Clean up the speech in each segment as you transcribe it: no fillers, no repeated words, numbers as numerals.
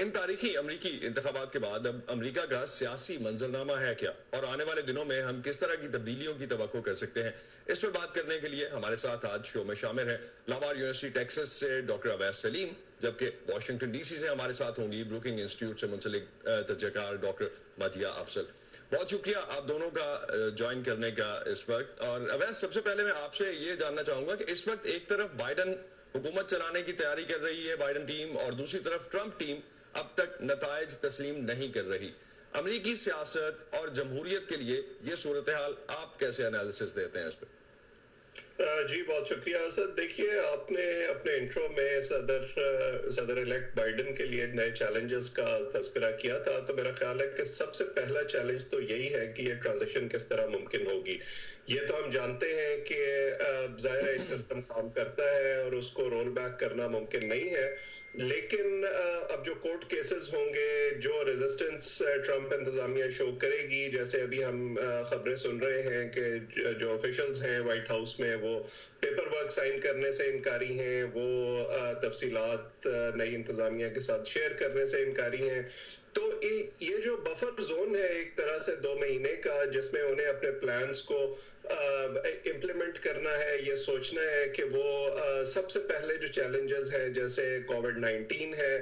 ان تاریخی امریکی انتخابات کے بعد اب امریکہ کا سیاسی منظرنامہ ہے کیا، اور آنے والے دنوں میں ہم کس طرح کی تبدیلیوں کی توقع کر سکتے ہیں؟ اس پہ بات کرنے کے لیے ہمارے ساتھ آج شو میں شامل ہیں لاوار یونیورسٹی ٹیکساس سے ڈاکٹر اویس سلیم، جبکہ واشنگٹن ڈی سی سے ہمارے ساتھ ہوں گی بروکنگ انسٹیٹیوٹ سے منسلک تجزیہ کار ڈاکٹر مدیہ افضل۔ بہت شکریہ آپ دونوں کا جوائن کرنے کا اس وقت۔ اور اویس، سب سے پہلے میں آپ سے یہ جاننا چاہوں گا کہ اس وقت ایک طرف بائیڈن حکومت چلانے کی تیاری کر رہی ہے، بائیڈن ٹیم، اور دوسری طرف ٹرمپ ٹیم اب تک نتائج تسلیم نہیں کر رہی۔ امریکی سیاست اور جمہوریت کے لیے یہ صورتحال آپ کیسے انالیسس دیتے ہیں اس پہ؟ جی بہت شکریہ اسد۔ دیکھیے، آپ نے اپنے انٹرو میں صدر الیکٹ بائیڈن کے لیے نئے چیلنجز کا تذکرہ کیا تھا، تو میرا خیال ہے کہ سب سے پہلا چیلنج تو یہی ہے کہ یہ ٹرانزیشن کس طرح ممکن ہوگی۔ یہ تو ہم جانتے ہیں کہ ظاہر ہے ایک سسٹم کام کرتا ہے اور اس کو رول بیک کرنا ممکن نہیں ہے، لیکن اب جو کورٹ کیسز ہوں گے، جو ریزسٹنس ٹرمپ انتظامیہ شو کرے گی، جیسے ابھی ہم خبریں سن رہے ہیں کہ جو آفیشلز ہیں وائٹ ہاؤس میں وہ پیپر ورک سائن کرنے سے انکاری ہیں، وہ تفصیلات نئی انتظامیہ کے ساتھ شیئر کرنے سے انکاری ہیں۔ تو یہ جو بفر زون ہے ایک طرح سے 2 مہینے کا، جس میں انہیں اپنے پلانز کو امپلیمنٹ کرنا ہے، یہ سوچنا ہے کہ وہ سب سے پہلے جو چیلنجز ہیں جیسے کووڈ-19 ہے،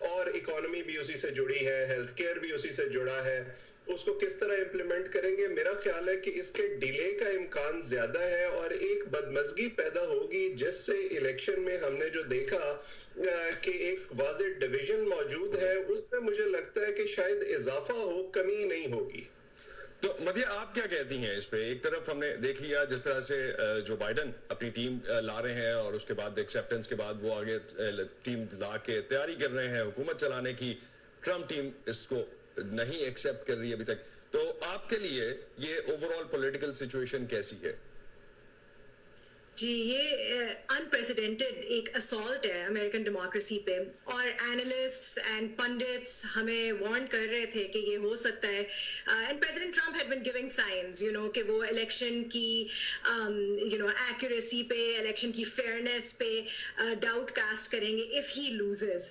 اور اکانومی بھی اسی سے جڑی ہے، ہیلتھ کیئر بھی اسی سے جڑا ہے، اس کو کس طرح امپلیمنٹ کریں گے۔ میرا خیال ہے کہ اس کے ڈیلے کا امکان زیادہ ہے، اور ایک بدمزگی پیدا ہوگی جس سے الیکشن میں ہم نے جو دیکھا کہ ایک واضح ڈویژن موجود ہے، اس میں مجھے لگتا ہے کہ شاید اضافہ ہو، کمی نہیں ہوگی۔ تو مدیہ، آپ کیا کہتی ہیں اس پہ؟ ایک طرف ہم نے دیکھ لیا جس طرح سے جو بائیڈن اپنی ٹیم لا رہے ہیں، اور اس کے بعد ایکسیپٹنس کے بعد وہ آگے ٹیم لا کے تیاری کر رہے ہیں حکومت چلانے کی، ٹرمپ ٹیم اس کو نہیں ایکسیپٹ کر رہی ابھی تک۔ تو آپ کے لیے یہ اوور آل پولیٹیکل سچویشن کیسی ہے؟ جی، یہ انپریسیڈنٹڈ ایک اسالٹ ہے امریکن ڈیموکریسی پہ، اور اینالسٹس اینڈ پنڈتس ہمیں وارن کر رہے تھے کہ یہ ہو سکتا ہے، and president Trump had been giving signs کہ وہ الیکشن کی ایکوریسی پہ، الیکشن کی فیئرنیس پہ ڈاؤٹ کاسٹ کریں گے if he loses.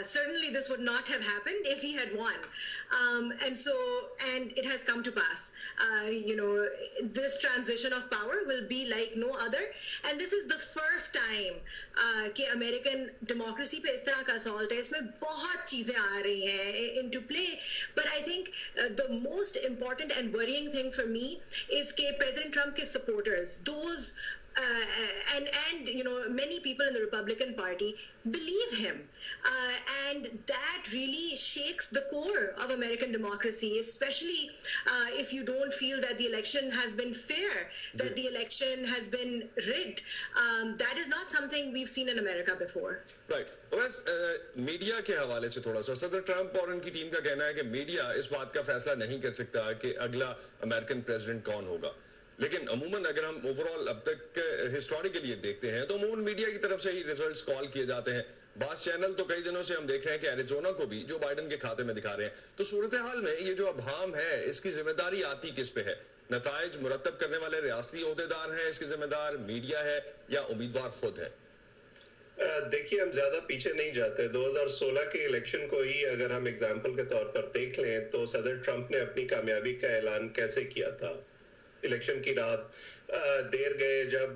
Certainly this would not have happened if he had won. And it has come to pass. This transition of power will be like no other. And this is the first time کہ American democracy پہ اس طرح کا assault ہے۔ اس میں بہت چیزیں آ رہی ہیں into play, but I think the most important and worrying thing for me is کہ President Trump کے supporters, those and many people in the Republican Party believe him, and that really shakes the core of American democracy, especially if you don't feel that the election has been fair, that the election has been rigged. That is not something we've seen in America before. Right. بس media کے حوالے سے تھوڑا سا، صدر Trump اور ان کی team کا کہنا ہے کہ میڈیا اس بات کا فیصلہ نہیں کر سکتا کہ اگلا امریکن پریزیڈنٹ کون ہوگا، لیکن عموماً اگر ہم اوور آل اب تک ہسٹوریکلی دیکھتے ہیں تو عموماً میڈیا کی طرف سے ہی ریزلٹس کال کیے جاتے ہیں۔ بعض چینل تو کئی دنوں سے ہم دیکھ رہے ہیں کہ ایریزونا کو بھی جو بائیڈن کے کھاتے میں دکھا رہے ہیں۔ تو صورتحال میں یہ جو ابہام ہے، اس کی ذمہ داری آتی کس پہ ہے؟ نتائج مرتب کرنے والے ریاستی عہدیدار ہیں اس کی ذمہ دار، میڈیا ہے، یا امیدوار خود ہے؟ دیکھیے، ہم زیادہ پیچھے نہیں جاتے۔ 2016 کے الیکشن کو ہی اگر ہم اگزامپل کے طور پر دیکھ لیں تو صدر ٹرمپ نے اپنی کامیابی کا اعلان کیسے کیا تھا؟ الیکشن کی رات دیر گئے جب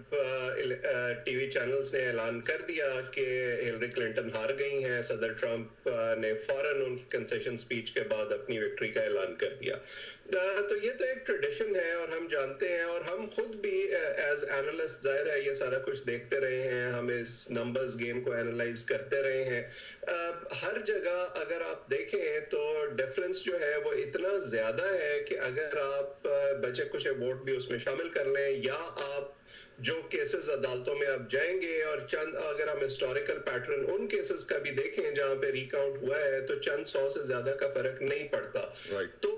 ٹی وی چینلز نے اعلان کر دیا کہ ہلری کلنٹن ہار گئی ہیں، صدر ٹرمپ نے فوراً ان کی کنسیشن سپیچ کے بعد اپنی وکٹری کا اعلان کر دیا۔ تو یہ تو ایک ٹریڈیشن ہے، اور ہم جانتے ہیں، اور ہم خود بھی ایز اینالسٹ ظاہر ہے یہ سارا کچھ دیکھتے رہے ہیں، ہم اس نمبرز گیم کو اینالائز کرتے رہے ہیں۔ ہر جگہ اگر آپ دیکھیں تو ڈفرنس جو ہے وہ اتنا زیادہ ہے کہ اگر آپ بچے کچھ ووٹ بھی اس میں شامل کر لیں، یا آپ جو کیسز عدالتوں میں آپ جائیں گے، اور چند اگر ہم ہسٹوریکل پیٹرن ان کیسز کا بھی دیکھیں جہاں پہ ریکاؤنٹ ہوا ہے، تو چند 100 سے زیادہ کا فرق نہیں پڑتا۔ تو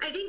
I think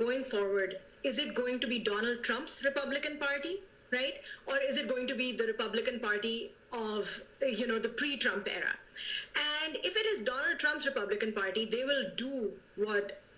going forward, is it going to be Donald Trump's Republican Party, right? Or is it going to be the Republican Party of, the pre-Trump era? And if it is Donald Trump's Republican Party, they will do what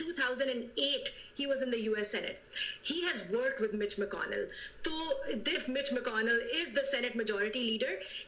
2008 he was in the US Senate. He has worked with Mitch McConnell. So if Mitch McConnell is the Senate Majority Leader,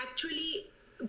actually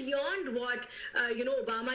beyond what Obama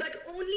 But only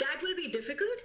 That will be difficult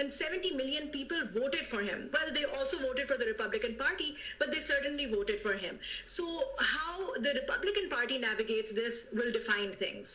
and 70 million people voted for him. Well, they also voted for the Republican Party, but they certainly voted for him. So how the Republican Party navigates this will define things.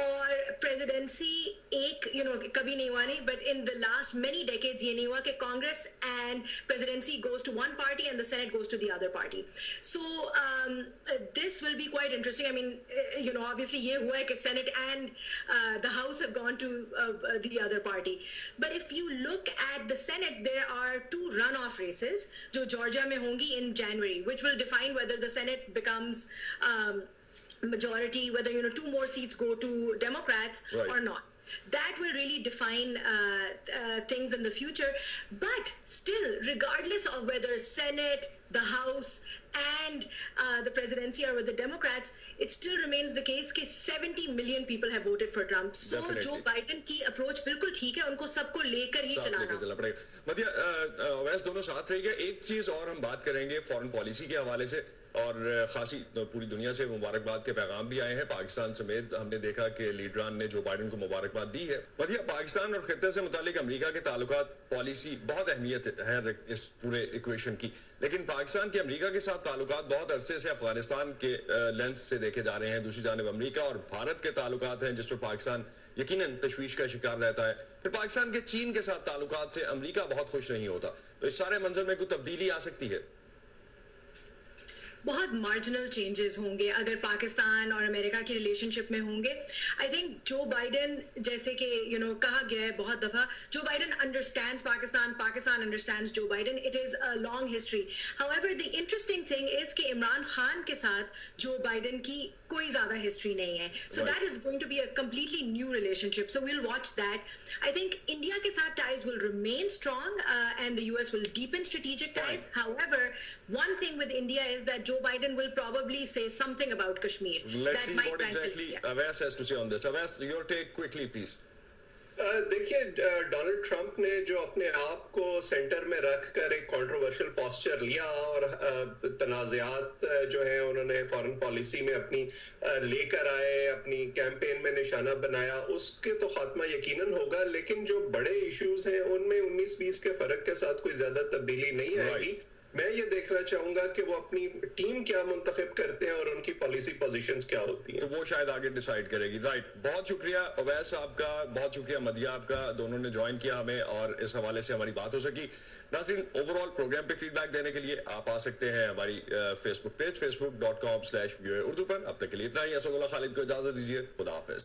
اور presidency ایک کبھی نہیں ہوا نہیں, but in the last many decades یہ نہیں ہوا کہ Congress and presidency goes to one party and the Senate goes to the other party. So this will be quite interesting. I mean, obviously یہ ہوا ہے کہ Senate and the House have gone to the other party. But if you look at the Senate, there are 2 runoff races جو Georgia میں ہوں گی in January, which will define whether the Senate becomes majority, whether 2 more seats go to Democrats or not. That will really define things in the future. But still, regardless of whether Senate, the House and the presidency are with the Democrats, it still remains the case کہ 70 million people have voted for Trump. So Joe Biden کی approach بالکل ٹھیک ہے, ان کو سب کو لے کر ہی چلانا پڑے گا. مدیہ اویس دونوں ساتھ رہی گے. ایک چیز اور ہم بات کریں گے فورن پالیسی کے حوالے سے, اور خاصی پوری دنیا سے مبارکباد کے پیغام بھی آئے ہیں, پاکستان سمیت ہم نے دیکھا کہ لیڈران نے جو بائیڈن کو مبارکباد دی ہے. مدیہ, پاکستان اور خطے سے متعلق امریکہ کے تعلقات, پالیسی بہت اہمیت ہے اس پورے ایکویشن کی, لیکن پاکستان کے امریکہ کے ساتھ تعلقات بہت عرصے سے افغانستان کے لینس سے دیکھے جا رہے ہیں. دوسری جانب امریکہ اور بھارت کے تعلقات ہیں جس پر پاکستان یقیناً تشویش کا شکار رہتا ہے. پھر پاکستان کے چین کے ساتھ تعلقات سے امریکہ بہت خوش نہیں ہوتا. تو اس سارے منظر میں کوئی تبدیلی آ سکتی ہے؟ بہت مارجنل چینجز ہوں گے اگر پاکستان اور امریکہ کی ریلیشن شپ میں ہوں گے. آئی تھنک جو بائیڈن, جیسے کہ کہا گیا ہے بہت دفعہ, Joe Biden understands Pakistan, Pakistan understands Joe Biden. It is a long history. However, the interesting thing is کہ عمران خان کے ساتھ جو بائیڈن کی کوئی زیادہ ہسٹری نہیں ہے. So that is going to be a completely new relationship. So we'll watch that. I think India کے ساتھ ties will remain strong and the US will deepen strategic ties. However, one thing with India is that Joe Biden will probably say something about Kashmir. Let's see what exactly Awais has to say on this. Awais, your take quickly, please. دیکھیے, Donald Trump نے جو اپنے آپ کو centre میں رکھ کر ایک کنٹروورشل پوسچر لیا اور تنازعات جو ہیں انہوں نے فارن پالیسی میں اپنی لے کر آئے, اپنی کیمپین میں نشانہ بنایا, اس کے تو خاتمہ یقیناً ہوگا. لیکن جو بڑے ایشوز ہیں ان میں 19-20 کے فرق کے ساتھ کوئی زیادہ تبدیلی نہیں آئے گی. میں یہ دیکھنا چاہوں گا کہ وہ اپنی ٹیم کیا منتخب کرتے ہیں اور ان کی پالیسی پوزیشنز کیا ہوتی ہیں, تو وہ شاید آگے ڈیسائیڈ کرے گی. رائٹ, بہت شکریہ اویس صاحب کا, بہت شکریہ مدیہ آپ کا, دونوں نے جوائن کیا ہمیں اور اس حوالے سے ہماری بات ہو سکی. ناظرین, اوور آل پروگرام پہ فیڈ بیک دینے کے لیے آپ آ سکتے ہیں ہماری فیس بک پیج facebook.com/VOA اردو پر. اب تک کے لیے اتنا ہی. اسد اللہ خالد کو اجازت دیجیے. خدا حافظ.